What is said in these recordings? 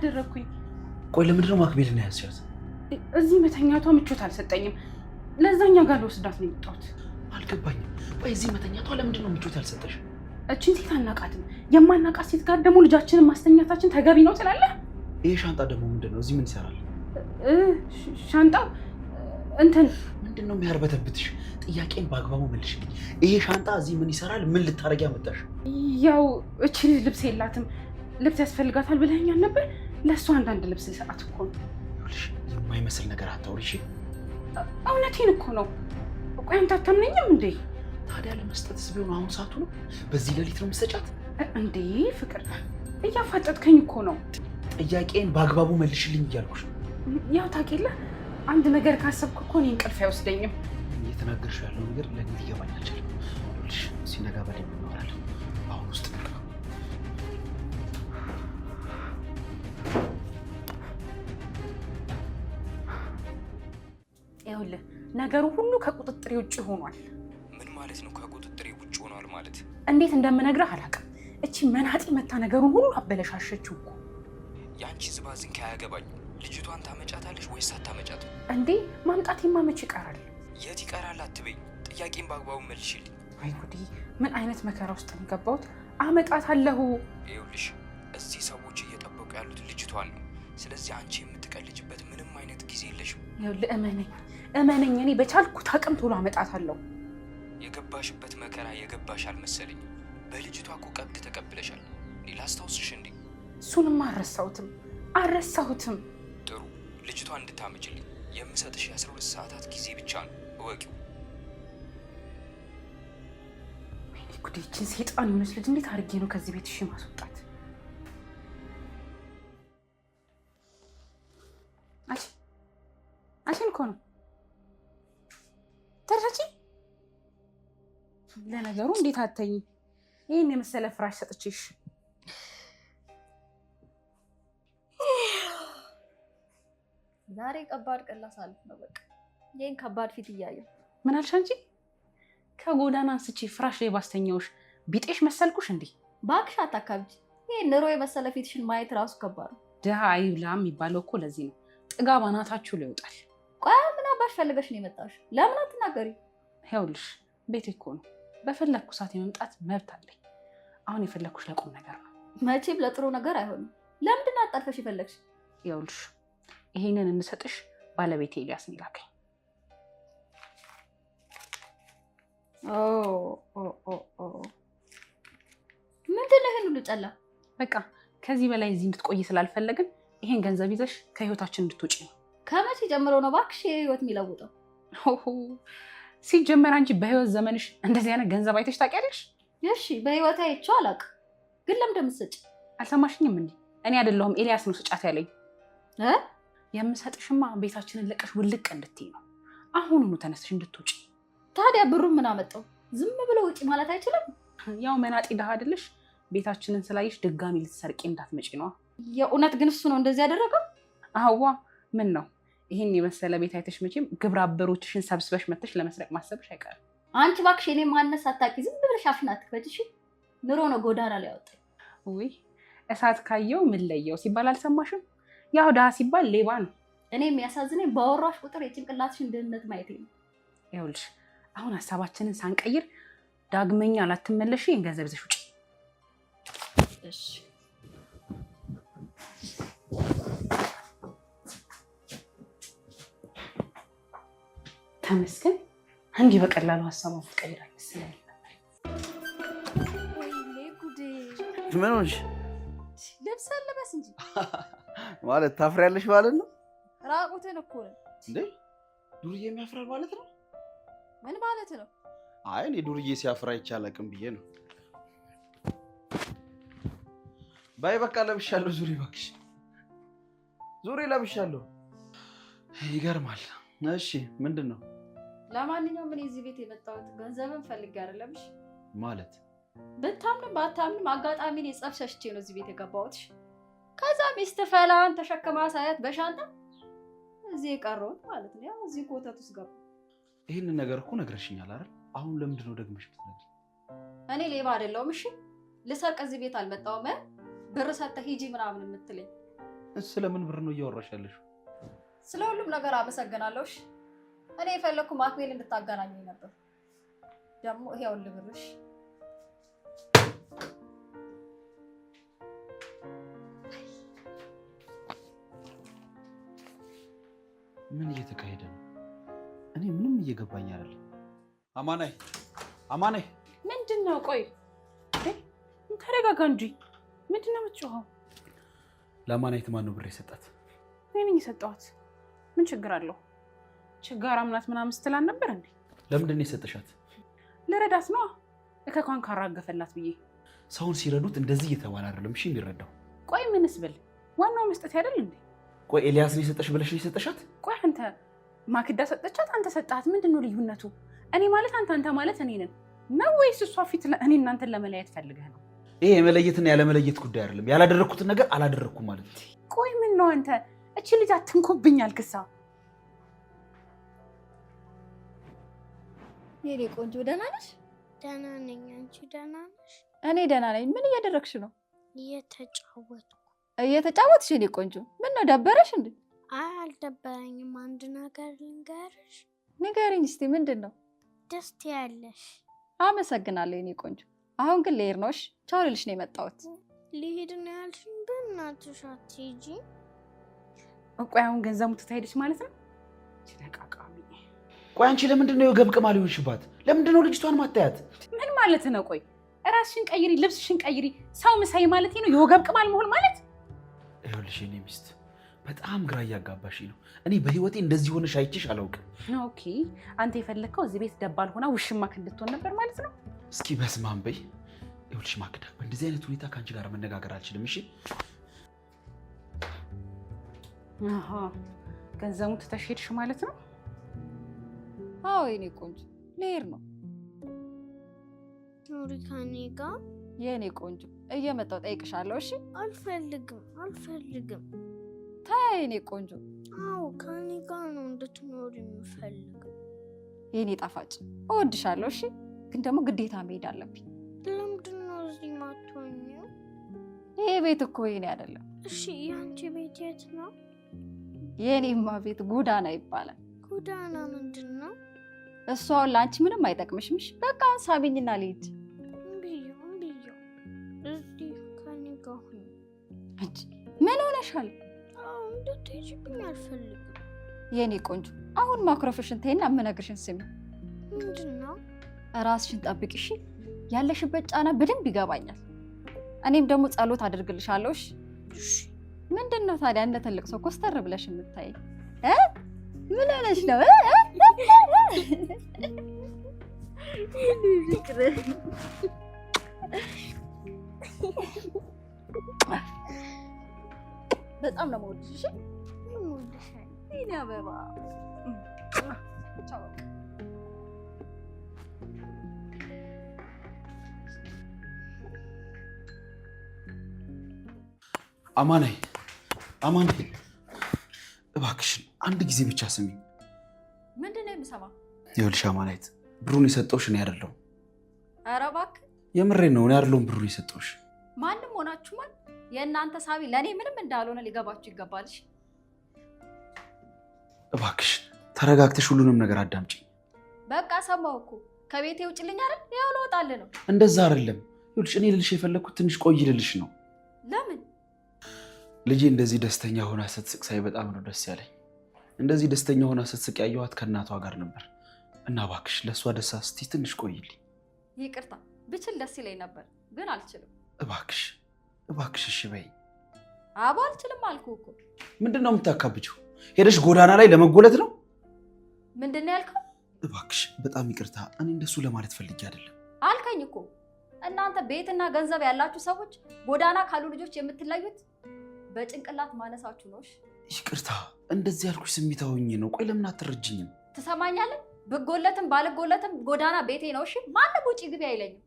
አደረኩኝ? ቆይ ለምንድነው ማክቤልን ያስያዝ? እዚህ መተኛቷ ምቾት አልሰጠኝም። ለዛኛ ጋር ልወስዳት ነው የመጣሁት። አልገባኝም። ቆይ እዚህ መተኛቷ ለምንድነው ምቾት ያልሰጠሽ? እቺን ሴት አናቃትም። የማናቃት ሴት ጋር ደግሞ ልጃችንን ማስተኛታችን ተገቢ ነው ትላለህ? ይሄ ሻንጣ ደግሞ ምንድነው? እዚህ ምን ይሰራል? ሻንጣው እንትን ምንድነው የሚያርበተብትሽ? ጥያቄን በአግባቡ መልሽልኝ። ይሄ ሻንጣ እዚህ ምን ይሰራል? ምን ልታረጊ አመጣሽ? ያው እቺ ልብስ የላትም፣ ልብስ ያስፈልጋታል ብለኸኛል ነበር። ለእሷ አንዳንድ ልብስ ልሰጣት እኮ ነው። የማይመስል ነገር አታውሪ እሺ? እውነቴን እኮ ነው። ቆይ አንተ አታምነኝም እንዴ? ታዲያ ለመስጠትስ ቢሆን አሁን ሰዓቱ ነው? በዚህ ሌሊት ነው የምትሰጫት እንዴ? ፍቅር እያፋጠጥከኝ እኮ ነው። ጥያቄን በአግባቡ መልሽልኝ እያልኩሽ ነው። ያው ታውቂያለህ፣ አንድ ነገር ካሰብኩ እኮ እኔ እንቅልፍ አይወስደኝም። እየተናገርሽ ያለው ነገር ለእኔ ሊገባኝ አልቻለም። ሲነጋ በደንብ እናወራለን። አሁን ውስጥ ይኸውልህ ነገሩ ሁሉ ከቁጥጥሬ ውጭ ሆኗል። ምን ማለት ነው? ከቁጥጥሬ ውጭ ሆኗል ማለት? እንዴት እንደምነግርህ አላውቅም። እቺ መናጢ መታ ነገሩን ሁሉ አበለሻሸችው እኮ። ያንቺ ዝባዝንኬ አያገባኝም። ልጅቷን ታመጫታለሽ ወይስ አታመጫትም? እንዴ ማምጣቴማ መች ይቀራል? የት ይቀራል አትበይ። ጥያቄን በአግባቡ መልሽልኝ። አይ ጉዴ! ምን አይነት መከራ ውስጥ ነው የገባሁት? አመጣታለሁ። ይኸውልሽ እዚህ ሰዎች እየጠበቁ ያሉት ልጅቷን ነው። ስለዚህ አንቺ የምትቀልጅበት ምንም አይነት ጊዜ የለሽም። ይኸውልህ እመነኝ፣ እኔ በቻልኩት አቅም ቶሎ አመጣታለሁ። የገባሽበት መከራ የገባሽ አልመሰለኝም። በልጅቷ እኮ ቀብድ ተቀብለሻል። እኔ ላስታውስሽ እንዴ? እሱንማ አልረሳሁትም። ጥሩ፣ ልጅቷን እንድታመጭልኝ የምሰጥሽ የ12 ሰዓታት ጊዜ ብቻ ነው፣ እወቂው። ጉዴ! ይህችን ሴጣን የሆነች ልጅ እንዴት አድርጌ ነው ከዚህ ቤት እሺ ማስወጣት? አንቺን እኮ ነው ተረጂ። ለነገሩ እንዴት አተኝ ይህን የመሰለ ፍራሽ ሰጥቼሽ። ዛሬ ከባድ ቀን ላሳልፍ ነው። በቃ ይሄን ከባድ ፊት እያየሁ ምን አልሽ አንቺ? ከጎዳና አንስቼ ፍራሽ ላይ ባስተኛውሽ ቢጤሽ መሰልኩሽ እንዴ? እባክሽ አታካብጂ። ይሄ ኑሮ የመሰለ ፊትሽን ማየት ራሱ ከባድ ነው። ድሃ አይብላ የሚባለው እኮ ለዚህ ነው። ጥጋብ አናታችሁ ላይ ይወጣል። ቆይ ምን አባሽ ፈልገሽ ነው የመጣሽ? ለምን አትናገሪ? ይኸውልሽ ቤቴ እኮ ነው። በፈለግኩ ሰዓት የመምጣት መብት አለኝ። አሁን የፈለግኩሽ ለቁም ነገር ነው። መቼም ለጥሩ ነገር አይሆንም። ለምንድን ነው አጣርፈሽ የፈለግሽ? ይኸውልሽ ይሄንን እንሰጥሽ ባለቤቴ ኤልያስ ነው የላከኝ። ምንድን ነው ይሄን ሁሉ ጨላ? በቃ ከዚህ በላይ እዚህ እንድትቆይ ስላልፈለግን ይሄን ገንዘብ ይዘሽ ከህይወታችን እንድትወጪ ነው። ከመቼ ጀምሮ ነው እባክሽ የህይወት የሚለውጠው? ሲጀመር አንቺ በህይወት ዘመንሽ እንደዚህ አይነት ገንዘብ አይተሽ ታውቂያለሽ? እሺ በህይወት አይቼው አላውቅም። ግን ለምን እንደምትሰጪ አልሰማሽኝም እንዴ? እኔ አይደለሁም ኤልያስ ነው ስጫት ያለኝ። የምሰጥሽማ ቤታችንን ለቀሽ ውልቅ እንድትይ ነው። አሁኑኑ ተነስሽ እንድትወጪ። ታዲያ ብሩን ምን አመጣው? ዝም ብሎ ውጪ ማለት አይችልም? ያው መናጤ ድሃ አይደለሽ? ቤታችንን ስላይሽ ድጋሚ ልትሰርቂ እንዳትመጪ ነዋ። የእውነት ግን እሱ ነው እንደዚህ ያደረገው? አዋ ምን ነው ይህን የመሰለ ቤት አይተሽ መቼም ግብረ አበሮችሽን ሰብስበሽ መተሽ ለመስረቅ ማሰብሽ አይቀርም። አንቺ እባክሽ እኔ ማንነት ሳታውቂ ዝም ብለሽ አፍሽን አትክፈች እሺ። ኑሮ ነው ጎዳና ላይ ያወጣኝ። ውይ እሳት ካየው ምን ለየው ሲባል አልሰማሽም? ያው ድሃ ሲባል ሌባ ነው። እኔ የሚያሳዝነኝ ባወራሽ ቁጥር የጭንቅላትሽን ድህነት ማየቴ ነው። ይኸውልሽ አሁን ሀሳባችንን ሳንቀይር ዳግመኛ ላትመለሽ ይህን ገንዘብ ይዘሽ ውጪ። እሺ ተመስገን። እንዲህ በቀላሉ ሀሳቧን ትቀይራለች ስለሚል ነበር። ወይኔ ጉዴ! ምን ሆንሽ? ልብስ አለበስ እንጂ ማለት ታፍሪያለሽ ማለት ነው? ራቁትን እኮ ነው እንዴ? ዱርዬ የሚያፍራል ማለት ነው? ምን ማለት ነው? አይ እኔ ዱርዬ ሲያፍራ አይቻልም ብዬ ነው። ባይ በቃ ለብሻለሁ። ዙሪ እባክሽ፣ ዙሪ ለብሻለሁ። ይገርማል። እሺ ምንድን ነው? ለማንኛውም ምን እዚህ ቤት የመጣሁት ገንዘብን ፈልጌ አይደለምሽ ማለት ብታምንም ባታምንም አጋጣሚ ነው ጸፍ ሸሽቼ ነው እዚህ ቤት የገባሁት። ከዛ ሚስት ፈላን ተሸክማ ሳያት በሻንጣ እዚህ የቀረሁት ማለት ነው። ያው እዚህ ኮተት ውስጥ ገባ። ይሄንን ነገር እኮ ነግረሽኛል አይደል? አሁን ለምንድን ነው ደግመሽ የምትነግሪኝ? እኔ ሌባ አይደለሁም። እሺ ልሰርቅ እዚህ ቤት አልመጣሁም። ብር ሰጥተህ ሂጂ ምናምን የምትለኝ ስለምን ብር ነው እያወራሽ ያለሽው? ስለ ሁሉም ነገር አመሰግናለሁ። እኔ የፈለኩ ማክቤል እንድታገናኘኝ ነበር። ደግሞ ይሄው ልብርሽ። ምን እየተካሄደ ነው? እኔ ምንም እየገባኝ አይደለም። አማናይ ምንድነው? ቆይ ተረጋጋ እንጂ ምንድነው የምትጮኸው? ለአማናይት ማን ነው ብር የሰጣት? እኔ ነኝ የሰጠኋት። ምን ችግር አለው? ችጋራ ምናት ምናምን ስትላል ነበር እንዴ? ለምንድን ነው የሰጠሻት? ለረዳት ነው እከኳን ካራገፈላት ብዬ። ሰውን ሲረዱት እንደዚህ እየተባለ አይደለም እሺ የሚረዳው። ቆይ ምንስ ብል ዋናው መስጠት አይደል እንዴ? ቆይ ኤልያስ ነው የሰጠሽ ብለሽ ነው የሰጠሻት? ቆይ አንተ ማክዳ ሰጠቻት፣ አንተ ሰጣት። ምንድነው ልዩነቱ? እኔ ማለት አንተ ማለት እኔ ነን ነው ወይስ እሷ ፊት እኔ እናንተን ለመለያየት ፈልገህ ነው? ይሄ የመለየትና ያለመለየት ጉዳይ አይደለም። ያላደረኩትን ነገር አላደረኩም ማለት ነው። ቆይ ምን ነው አንተ? እቺ ልጅ አትንኮብኛል ክሳ። የኔ ቆንጆ ደህና ነሽ? ደህና ነኝ። አንቺ ደህና ነሽ? እኔ ደህና ነኝ። ምን እያደረግሽ ነው? እየተጫወትኩ። እየተጫወትሽ? የኔ ቆንጆ ምን ነው ደበረሽ እንዴ? አይ አልደበረኝም። አንድ ነገር ልንገርሽ። ንገሪኝ እስቲ ምንድን ነው? ደስ ያለሽ። አመሰግናለሁ የኔ ቆንጆ። አሁን ግን ልሄድ ነው። እሺ ቻው ልልሽ ነው የመጣሁት። ልሄድ ነው ያልሽኝ? በእናትሽ አትሄጂ። ቆይ አሁን ገንዘቡ ትታሄደች ማለት ነው? ተቃቃሚ። ቆይ አንቺ ለምንድን ነው የወገብ ቅማል ይሆንሽባት? ለምንድን ነው ልጅቷን ማታያት? ምን ማለት ነው? ቆይ ራስሽን ቀይሪ፣ ልብስሽን ቀይሪ። ሰው ምሳይ ማለት ነው የወገብ ቅማል መሆን ማለት? ይኸውልሽ የኔ ሚስት በጣም ግራ እያጋባሽ ነው። እኔ በህይወቴ እንደዚህ ሆነሽ አይቼሽ አላውቅም። ኦኬ አንተ የፈለግከው እዚህ ቤት ደባል ሆና ውሽማክ እንድትሆን ነበር ማለት ነው? እስኪ በስማም በይ። ይኸውልሽ ማክዳ በእንደዚህ አይነት ሁኔታ ከአንቺ ጋር መነጋገር አልችልም። እሺ አሃ ገንዘቡ ትተሽ ሄድሽ ማለት ነው? አዎ የኔ ቆንጆ ልሄድ ነው። ኑሪ ከኔ ጋር? የኔ ቆንጆ እየመጣሁ ጠይቅሻለሁ። እሺ አልፈልግም። ተይ የኔ ቆንጆ። አዎ ከኔ ጋር ነው እንድትኖር የምፈልገው። የኔ ጣፋጭ እወድሻለሁ። እሺ ግን ደግሞ ግዴታ መሄድ አለብኝ። ለምንድን ነው እዚህ ማትሆኚው? ይሄ ቤት እኮ የኔ አይደለም። እሺ የአንቺ ቤት የት ነው? የኔማ ቤት ጎዳና ይባላል። ጎዳና ምንድን ነው? እሱ አሁን ለአንቺ ምንም አይጠቅምሽም። እሺ በቃ ሳቢኝና ልሂድ። እምቢዮ እዚህ ከኔ ጋር ሁኚ። አንቺ ምን ሆነሻል? እንድትሄጂብኝ አልፈልግም። የኔ ቆንጆ አሁን ማኩረፍሽን ተይና የምነግርሽን ስሚ። ምንድን ነው? ራስሽን ጠብቂ እሺ። ያለሽበት ጫና በደንብ ይገባኛል። እኔም ደግሞ ጸሎት አድርግልሻለሁ። እሺ ምንድን ነው ታዲያ እንደ ትልቅ ሰው ኮስተር ብለሽ የምታይ? ምን ሆነሽ ነው? በጣም ነው የምወድሽ። እሺ የኔ አበባ። ቻው። አማናይ እባክሽን አንድ ጊዜ ብቻ ስሚ። ምንድን ነው የምሰማ? ይኸውልሽ አማናይት ብሩን የሰጠሁሽ እኔ አይደለሁም። ኧረ እባክህ የምሬን ነው። እኔ አይደለሁም ብሩን የሰጠሁሽ። ማንም ሆናችሁ ማን የእናንተ ሳቢ ለእኔ ምንም እንዳልሆነ ሊገባችሁ ይገባልሽ። እባክሽን ተረጋግተሽ ሁሉንም ነገር አዳምጪኝ። በቃ ሰማሁ እኮ። ከቤቴ ውጭልኝ አይደል? ያው ልወጣልህ ነው። እንደዛ አይደለም። ይኸውልሽ እኔ ልልሽ የፈለግኩት ትንሽ ቆይ ልልሽ ነው። ለምን? ልጄ እንደዚህ ደስተኛ ሆና ስትስቅ ሳይ በጣም ነው ደስ ያለኝ። እንደዚህ ደስተኛ ሆና ስትስቅ ያየኋት ከእናቷ ጋር ነበር እና እባክሽ ለእሷ ደስ ስትይ ትንሽ ቆይልኝ። ይቅርታ ብችል ደስ ይለኝ ነበር ግን አልችልም። እባክሽ እሺ በይ። አቦ አልችልም አልኩህ እኮ። ምንድን ነው የምታካብጂው? ሄደሽ ጎዳና ላይ ለመጎለት ነው? ምንድን ነው ያልከው? እባክሽ በጣም ይቅርታ። እኔ እንደሱ ለማለት ፈልጌ አይደለም። አልከኝ እኮ። እናንተ ቤትና ገንዘብ ያላችሁ ሰዎች ጎዳና ካሉ ልጆች የምትለዩት በጭንቅላት ማነሳችሁ ነው። ይቅርታ እንደዚህ ያልኩሽ ስሜታዊ ሆኜ ነው። ቆይ ለምን አትረጅኝም? ትሰማኛለህ? ብጎለትም ባልጎለትም ጎዳና ቤቴ ነው። እሺ ማንም ውጪ ግቢ አይለኝም።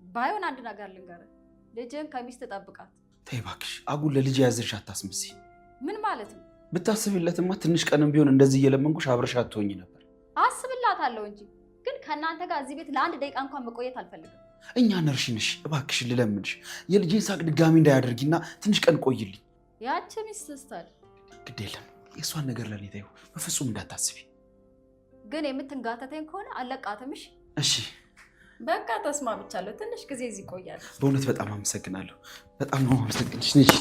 ባይሆን አንድ ነገር ልንገርህ፣ ልጅህን ከሚስት ጠብቃት። ተይ እባክሽ፣ አጉል ለልጅ ያዘሽ አታስመስይ። ምን ማለት ነው? ብታስብለትማ ትንሽ ቀንም ቢሆን እንደዚህ እየለመንኩሽ አብረሽ አትሆኝ ነበር። አስብላታለሁ እንጂ ግን ከእናንተ ጋር እዚህ ቤት ለአንድ ደቂቃ እንኳን መቆየት አልፈልግም። እኛ ነርሽንሽ፣ እባክሽ ልለምንሽ፣ የልጄን ሳቅ ድጋሚ እንዳያደርጊና ትንሽ ቀን ቆይልኝ። ያቺ ሚስትስታል ግድ የለም የእሷን ነገር ለኔ ተይው፣ በፍጹም እንዳታስቢ። ግን የምትንጋተተኝ ከሆነ አለቃትምሽ። እሺ በቃ ተስማምቻለሁ። ትንሽ ጊዜ እዚህ ቆያለሁ። በእውነት በጣም አመሰግናለሁ። በጣም ነው አመሰግንሽ። ነሽ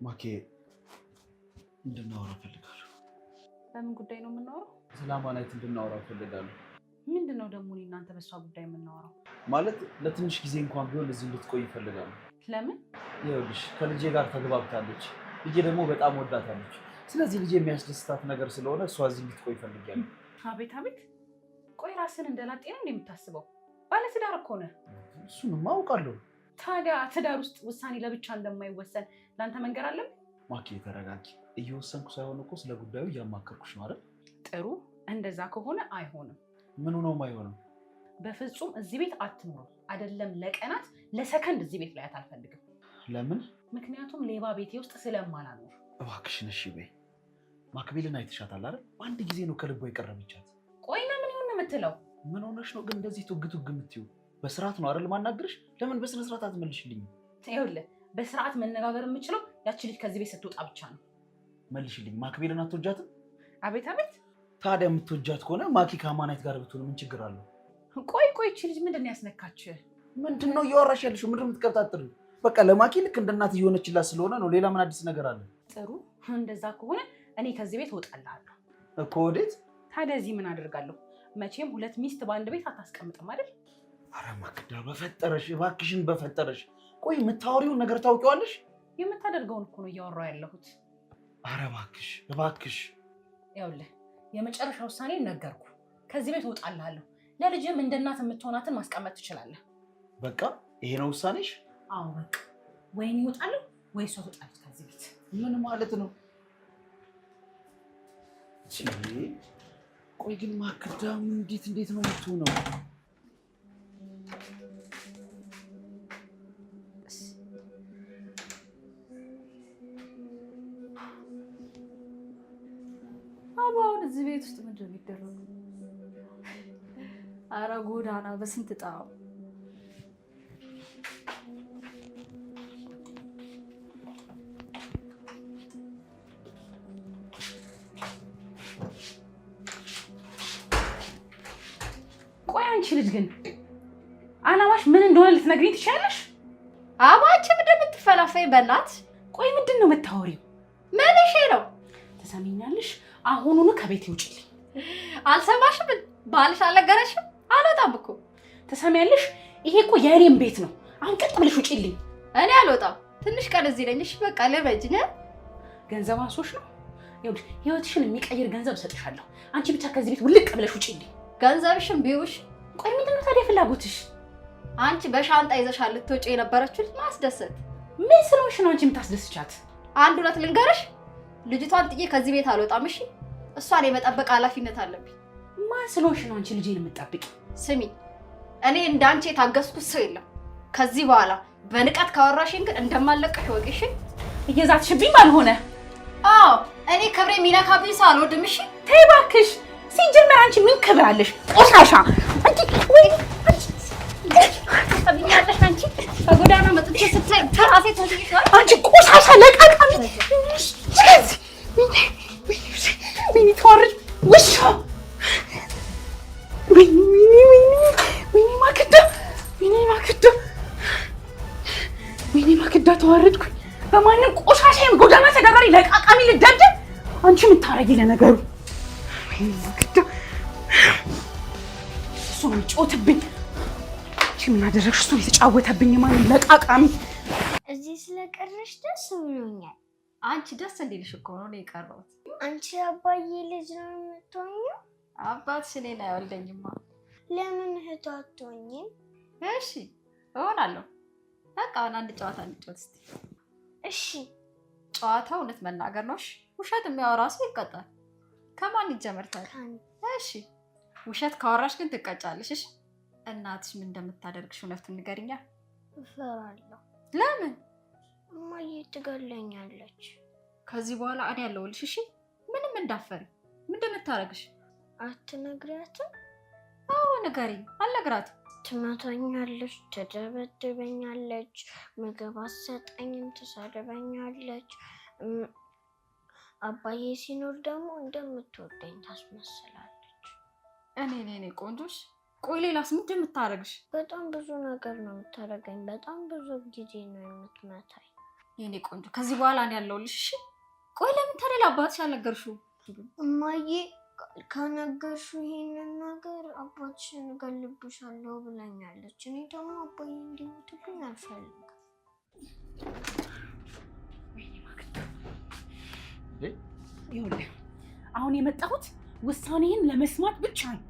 ማኬ እንድናወራ ፈልጋለሁ። በምን ጉዳይ ነው የምናወራው? ስለ አማናይት እንድናወራ ፈልጋለሁ። ምንድነው ደግሞ እናንተ በሷ ጉዳይ የምናወራው? ማለት ለትንሽ ጊዜ እንኳን ቢሆን እዚህ እንድትቆይ ይፈልጋሉ። ለምን? ይኸውልሽ ከልጄ ጋር ተግባብታለች። ልጄ ደግሞ በጣም ወዳታለች። ስለዚህ ልጄ የሚያስደስታት ነገር ስለሆነ እሷ እዚህ እንድትቆይ ፈልጋለሁ። አቤት አቤት! ቆይ ራስን እንደላጤ ነው እንደምታስበው? ባለትዳር እኮ ነህ። እሱንማ አውቃለሁ። ታዲያ ትዳር ውስጥ ውሳኔ ለብቻ እንደማይወሰን ለአንተ መንገር አለብኝ? ማኪ ተረጋጊ። እየወሰንኩ ሳይሆን እኮ ስለ ጉዳዩ እያማከርኩሽ ነው አይደል? ጥሩ፣ እንደዛ ከሆነ አይሆንም። ምኑ ነው የማይሆነው? በፍጹም እዚህ ቤት አትኖርም። አይደለም ለቀናት ለሰከንድ እዚህ ቤት ላይ አልፈልግም። ለምን? ምክንያቱም ሌባ ቤቴ ውስጥ ስለማላኖር። እባክሽን እሺ በይ። ማክቤልን አይተሻታል አይደል? አንድ ጊዜ ነው ከልቧ የቀረበቻት። ቆይ ለምን ይሁን የምትለው? ምን ሆነሽ ነው ግን እንደዚህ ቱግ ቱግ የምትይው? በስርዓት ነው አይደል ማናገርሽ? ለምን በስነ ስርዓት አትመልሽልኝም? ይኸውልህ በስርዓት መነጋገር የምችለው ያቺ ልጅ ከዚህ ቤት ስትወጣ ብቻ ነው። መልሽልኝ። ማክቤልን አትወጃትም? አቤት አቤት! ታዲያ የምትወጃት ከሆነ ማኪ ከአማናይት ጋር ብትሆን ምን ችግር አለው? ቆይ እቺ ልጅ ምንድን ነው ያስነካችህ? ምንድን ነው እያወራሽ ያለሽው? ምንድን ነው የምትቀብጣጥሪው? በቃ ለማኪ ልክ እንደ እናት እየሆነችላት ስለሆነ ነው። ሌላ ምን አዲስ ነገር አለ? ጥሩ፣ እንደዛ ከሆነ እኔ ከዚህ ቤት እወጣልሃለሁ። እኮ ወዴት? ታዲያ እዚህ ምን አደርጋለሁ? መቼም ሁለት ሚስት በአንድ ቤት አታስቀምጥም አይደል? ኧረ ማክዳ በፈጠረሽ እባክሽን፣ በፈጠረሽ ቆይ የምታወሪውን ነገር ታውቂዋለሽ? የምታደርገውን እኮ ነው እያወራሁ ያለሁት። ኧረ እባክሽ እባክሽ። ይኸውልህ የመጨረሻ ውሳኔ ነገርኩ። ከዚህ ቤት እወጣልሃለሁ። ለልጅም እንደ እናት የምትሆናትን ማስቀመጥ ትችላለህ። በቃ ይሄ ነው ውሳኔሽ? አዎ በቃ። ወይ እኔ እወጣለሁ ወይ እሷ ትወጣለች ከዚህ ቤት። ምን ማለት ነው? ቆይ ግን ማክዳ እንዴት ነው የምትሆነው? አሁን እዚህ ቤት ውስጥ ምንድን ነው የሚደረገው? አረ ጎዳና በስንት ጣው። ቆይ አንቺ ልጅ ግን አላማሽ ምን እንደሆነ ልትነግሪኝ ትችያለሽ? አባች ምንድን ነው የምትፈላፈይ? በእናት ቆይ ምንድን ነው የምታወሪው? መልሼ ነው። ትሰሚኛለሽ? አሁኑኑ ከቤት ይውጪልኝ። አልሰማሽም? ባልሽ አልነገረሽም? አልወጣም እኮ። ትሰሚያለሽ? ይሄ እኮ የእኔም ቤት ነው። አሁን ቀጥ ብለሽ ውጪልኝ። እኔ አልወጣም። ትንሽ ቀን እዚህ ነኝ። እሺ በቃ ልበጅኝ። ገንዘብ አንሶሽ ነው? ይኸውልሽ ህይወትሽን የሚቀይር ገንዘብ እሰጥሻለሁ። አንቺ ብቻ ከዚህ ቤት ውልቅ ብለሽ ውጪልኝ። ገንዘብሽን ቢውሽ። ቆይ ምንድን ነው ታዲያ ፍላጎትሽ? አንቺ በሻንጣ ይዘሻል ልትወጪ የነበረችው ማስደሰት። ምን ስለሆንሽ ነው አንቺ የምታስደስቻት? አንድ እውነት ልንገርሽ፣ ልጅቷን ጥዬ ከዚህ ቤት አልወጣም። እሺ እሷን የመጠበቅ ኃላፊነት አለብኝ። ማን ስለሆንሽ ነው አንቺ ልጄን የምትጠብቂ? ስሚ፣ እኔ እንዳንቺ የታገስኩት ሰው የለም። ከዚህ በኋላ በንቀት ካወራሽኝ ግን እንደማለቅሽ ወቂ። እሺ እየዛትሽብኝ ባልሆነ። አዎ እኔ ክብሬ የሚነካብኝ ሰው አልወድም። እሺ ተይ እባክሽ። ሲጀመር አንቺ ምን ክብር አለሽ? ቆሻሻ አንቺ ወይ ታብኛለሽ። አንቺ ከጎዳና መጥቼ ስትይ ተራሴ ተንሽሻል። አንቺ ቆሻሻ ለቃቃሚ። ስለዚህ ምን ተወርጅ ውሻ። ወይኔ ማክዳ ተዋረድኩኝ። በማንም ቆሻሻ ጎዳና ተዳዳሪ ለቃቃሚ ልደብደብ። አንቺ የምታረጊ ለነገሩ ወይኔ ማክዳ። እሱ ነው የሚጫወትብኝ። አንቺ ምን አደረግሽ? እሱ የተጫወተብኝ ማንም ለቃቃሚ። እዚህ ስለቀረሽ ደስ ብሎኛል። አንቺ ደስ እንዲልሽ እኮ ነው የቀረሁት። አንቺ አባዬ ልጅ ነው የምትሆኚው? አባትሽ እኔን አይወልደኝማ። ለምን እህቱ አትሆኚም? እሺ እሆናለሁ። በቃ አሁን አንድ ጨዋታ እንጫወት እስኪ። እሺ ጨዋታው እውነት መናገር ነው። እሺ ውሸት የሚያወራ ሰው ይቀጣል። ከማን ይጀምር ታዲያ? እሺ ውሸት ካወራሽ ግን ትቀጫለሽ። እሺ እናትሽ ምን እንደምታደርግሽ እውነቱን ንገሪኛ። እፈራለሁ። ለምን? እማዬ ትገለኛለች። ከዚህ በኋላ እኔ ያለሁልሽ እሺ? ምንም እንዳፈሪ። ምንድን ነው የምታረግሽ? አትነግሪያትም? አዎ ንገሪኝ። አልነግራትም። ትመታኛለች፣ ትደበድበኛለች፣ ምግብ አትሰጠኝም፣ ትሰድበኛለች። አባዬ ሲኖር ደግሞ እንደምትወደኝ ታስመስላለች። እኔ ቆንጆሽ። ቆይ ሌላስ ምንድን የምታረግሽ? በጣም ብዙ ነገር ነው የምታደርገኝ። በጣም ብዙ ጊዜ ነው የምትመታኝ። የኔ ቆንጆ ከዚህ በኋላ እኔ ያለሁልሽ እሺ? ቆይ ለምን ታዲያ ለአባትሽ አልነገርሽውም? እማዬ ከነገርሽው ይሄንን ነገር አባትሽን እገልብሻለሁ ብላኛለች። እኔ ደግሞ አባዬ እንዲሞትብኝ አልፈልግም። ይኸውልህ አሁን የመጣሁት ውሳኔህን ለመስማት ብቻ ነው።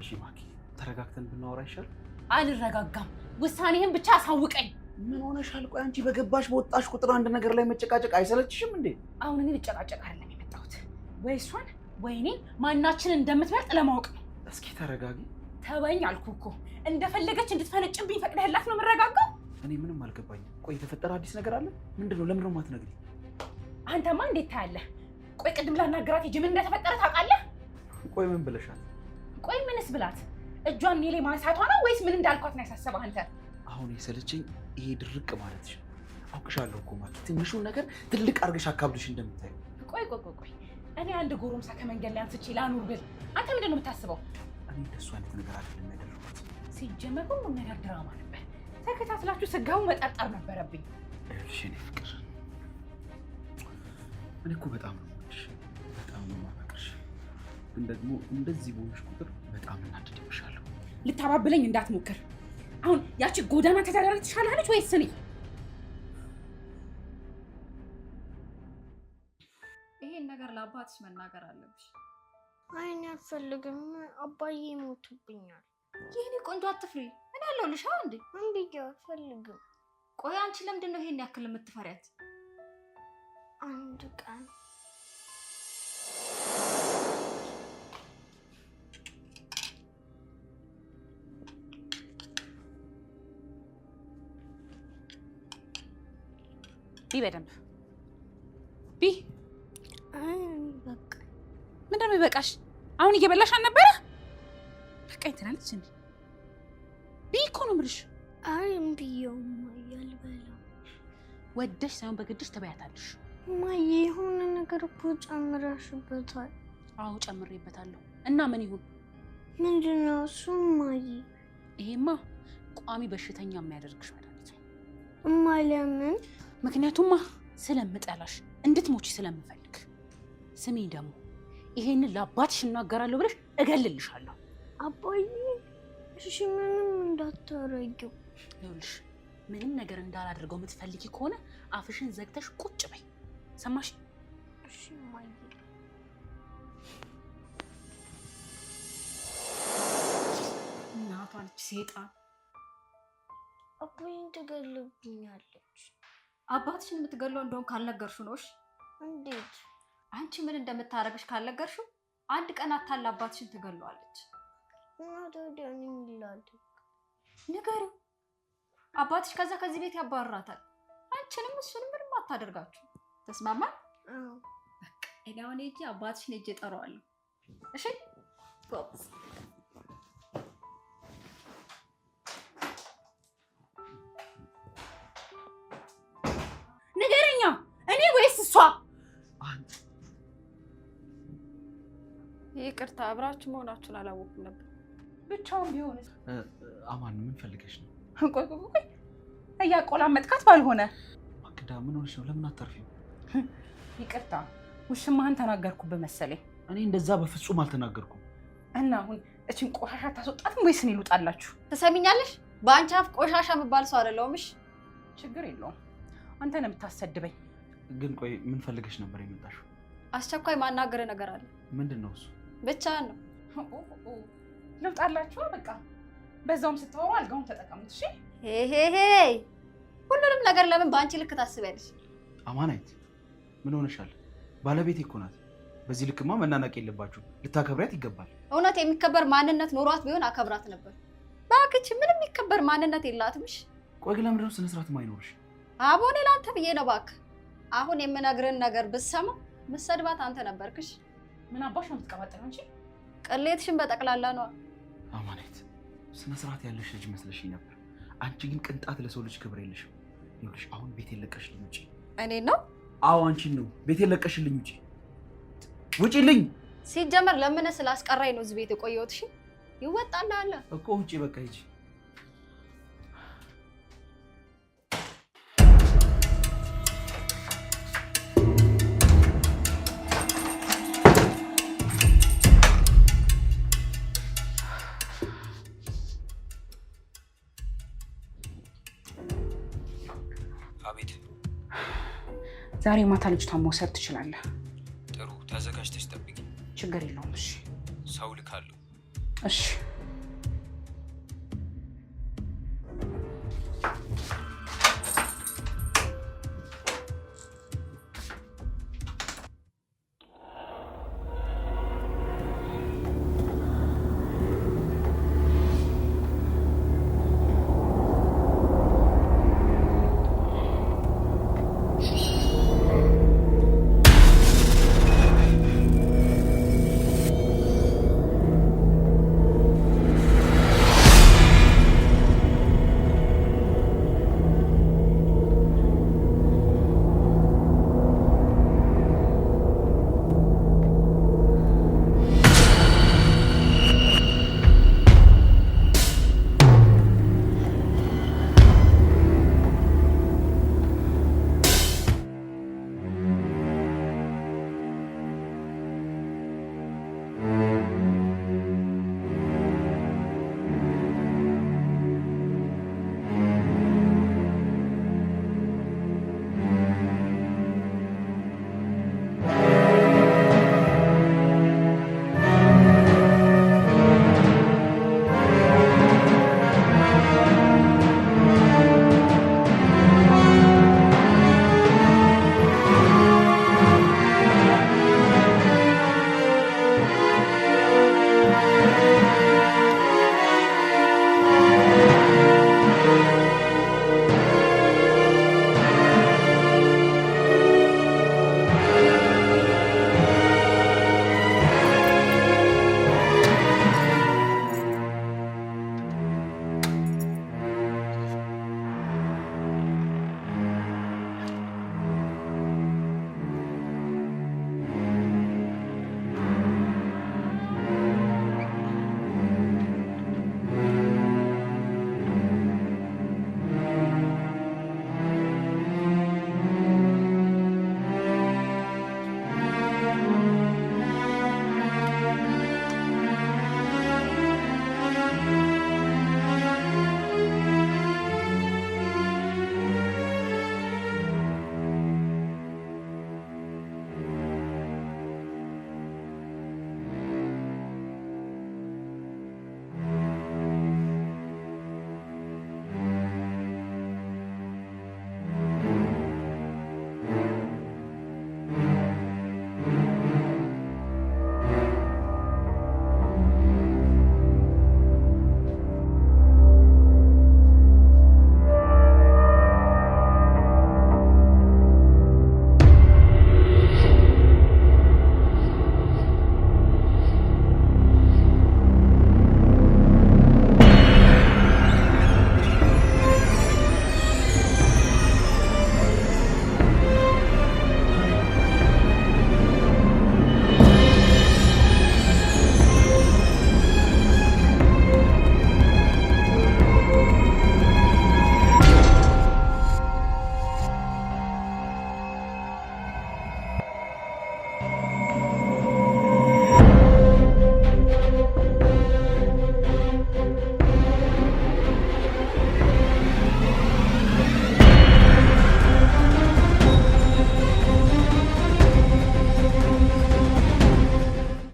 እሺ ማኪ ተረጋግተን ብናወራ ይሻል? አልረጋጋም። ውሳኔህን ብቻ አሳውቀኝ። ምን ሆነሻል? ቆይ አንቺ በገባሽ በወጣሽ ቁጥር አንድ ነገር ላይ መጨቃጨቅ አይሰለችሽም እንዴ? አሁን እኔ ልጨቃጨቅ አይደለም የመጣሁት። ወይ እሷን ወይ እኔን ማናችንን እንደምትመርጥ ለማወቅ ነው። እስኪ ተረጋጊ። ተወኝ አልኩህ እኮ። እንደፈለገች እንድትፈነጭብኝ ፈቅደህላት ነው የምረጋጋው? እኔ ምንም አልገባኝም። ቆይ የተፈጠረ አዲስ ነገር አለ? ምንድነው? ለምን ነው የማትነግሪኝ? አንተማ እንዴት ታያለህ? ቆይ ቅድም ላናገራት ሂጅ። ምን እንደተፈጠረ ታውቃለህ? ቆይ ምን ብለሻት? ቆይ ምንስ ብላት? እጇን እኔ ላይ ማንሳቷ ነው ወይስ ምን እንዳልኳት ነው ያሳሰበህ አንተ? አሁን የሰለቸኝ ይሄ ድርቅ ማለትሽ ነው። አውቅሻለሁ እኮ ማኪ፣ ትንሹን ነገር ትልቅ አድርገሽ አካብድሽ እንደምታዩ። ቆይ እኔ አንድ ጎረምሳ ከመንገድ ላይ አንስቼ ላኑር ብል አንተ ምንድን ነው የምታስበው? እኔ እንደሱ አይነት ነገር አይደለም ያደረኩት። ሲጀመር ሁሉም ነገር ድራማ ነበር። ተከታትላችሁ ስጋውን መጠርጠር ነበረብኝ። እሺ እኔ ፍቅር፣ እኔ እኮ በጣም ነው የምወድሽ፣ በጣም ነው የማፈቅርሽ። ግን ደግሞ እንደዚህ በሆንሽ ቁጥር በጣም እናድድብሻለሁ። ልታባብለኝ እንዳትሞክር። አሁን ያቺ ጎዳና ተዳዳሪ ትሻላለች ወይስ እኔ? ይሄን ነገር ለአባትሽ መናገር አለብሽ። አይ እኔ አልፈልግም። አባዬ ይሞትብኛል። የኔ ቆንጆ አትፍሪ። እኔ ያለሁልሽ እንዴ? እምቢ አልፈልግም። ቆይ አንቺ ለምንድን ነው ይሄን ያክል የምትፈሪያት? አንድ ቀን ቢ በደንብ ቢ። በቃ ምንድን ነው የሚበቃሽ? አሁን እየበላሽ አልነበረ? በቃኝ ትላለች እንዴ? ቢ እኮ ነው የምልሽ። አይ እምቢዬው አልበላም። ወደሽ ሳይሆን በግድሽ ትበያታለሽ። እማዬ የሆነ ነገር እኮ ጨምረሽበታል። አዎ ጨምሬበታለሁ። እና ምን ይሁን? ምንድን ነው እሱ እማዬ? ይሄማ ቋሚ በሽተኛ የሚያደርግሽ መድኃኒት ነው። እማ ለምን? ምክንያቱማ ስለምጠላሽ እንድትሞቺ ስለምፈልግ። ስሚ ደግሞ ይሄንን ለአባትሽ እናገራለሁ ብለሽ እገልልሻለሁ። አባዬ እሺ ምንም እንዳታረጊው። ይኸውልሽ ምንም ነገር እንዳላደርገው የምትፈልጊ ከሆነ አፍሽን ዘግተሽ ቁጭ በይ። ሰማሽ? እሺ እማዬ። እናቷ ልጅ ሴጣን አባዬን ትገልብኛለች። አባትሽን የምትገለው እንደውም ካልነገርሽው ነው። እሺ እንዴት? አንቺ ምን እንደምታረግሽ ካልነገርሽው አንድ ቀን አታላ አባትሽን ትገለዋለች። እና ታዲያ እኔ ምን ላድርግ? ንገሪው። አባትሽ ከዛ ከዚህ ቤት ያባርራታል። አንቺንም እሱንም ምንም አታደርጋችሁ። ተስማማን? አዎ በቃ እኔ አሁን ሂጅ አባትሽን ሂጅ እጠራዋለሁ። እሺ ጎበዝ። ንገረኛ፣ እኔ ወይስ እሷ? ይቅርታ አብራችሁ መሆናችሁን አላወኩም ነበር። ብቻውን ቢሆን አማን ምን ፈልገሽ ነው? ቆይ እያቆላመጥካት ባልሆነ። ማክዳ ምን ሆነሽ ነው? ለምን አታርፊም? ይቅርታ ውሽማህን ተናገርኩብህ መሰለኝ። እኔ እንደዛ በፍጹም አልተናገርኩም። እና አሁን እችን ቆሻሻ ታስወጣትም ወይስ እኔ ልውጣላችሁ? ትሰሚኛለሽ? በአንቺ አፍ ቆሻሻ የምባል ሰው አይደለሁም። እሺ ችግር የለውም። አንተ ነው የምታሰድበኝ። ግን ቆይ ምን ፈልገሽ ነበር የመጣሽው? አስቸኳይ ማናገር ነገር አለ። ምንድን ነው እሱ? ብቻ ነው ልውጣላችሁ። በቃ በዛውም ስታወሩ አልጋውን ተጠቀሙት። እሺ ሄሄሄ ሁሉንም ነገር ለምን በአንቺ ልክ ታስቢያለሽ? አማናይት ምን ሆነሻል? ባለቤቴ እኮ ናት። በዚህ ልክማ መናናቅ የለባችሁ። ልታከብሪያት ይገባል። እውነት የሚከበር ማንነት ኖሯት ቢሆን አከብራት ነበር። ባክች ምንም የሚከበር ማንነት የላትም። እሺ ቆይ ግን ለምንድን ነው ስነ ስርዓት የማይኖርሽ? አቦኔ ላንተ ብዬ ነው። እባክህ አሁን የምነግርህን ነገር ብትሰማ ምሰድባት አንተ ነበርክሽ። ምን አባሽ ነው የምትቀባጥረው እንጂ? ቅሌትሽን በጠቅላላ ነው። አማኔት ስነ ስርዓት ያለሽ ልጅ መስለሽኝ ነበር። አንቺ ግን ቅንጣት ለሰው ልጅ ክብር የለሽም። ይኸውልሽ አሁን ቤት የለቀሽልኝ ውጪ። እኔ ነው? አዎ አንቺን ነው። ቤት የለቀሽልኝ ውጪ። ውጪልኝ። ሲጀመር ለምን ስላስቀራኝ ነው እዚህ ቤት የቆየሁት? እሺ ይወጣልሃል እኮ ውጪ። በቃ ሂጂ። አቤት። ዛሬ ማታ ልጅቷን መውሰድ ትችላለህ። ጥሩ፣ ተዘጋጅተሽ ጠብቂ። ችግር የለውም። እሺ ሰው ልካለሁ። እሺ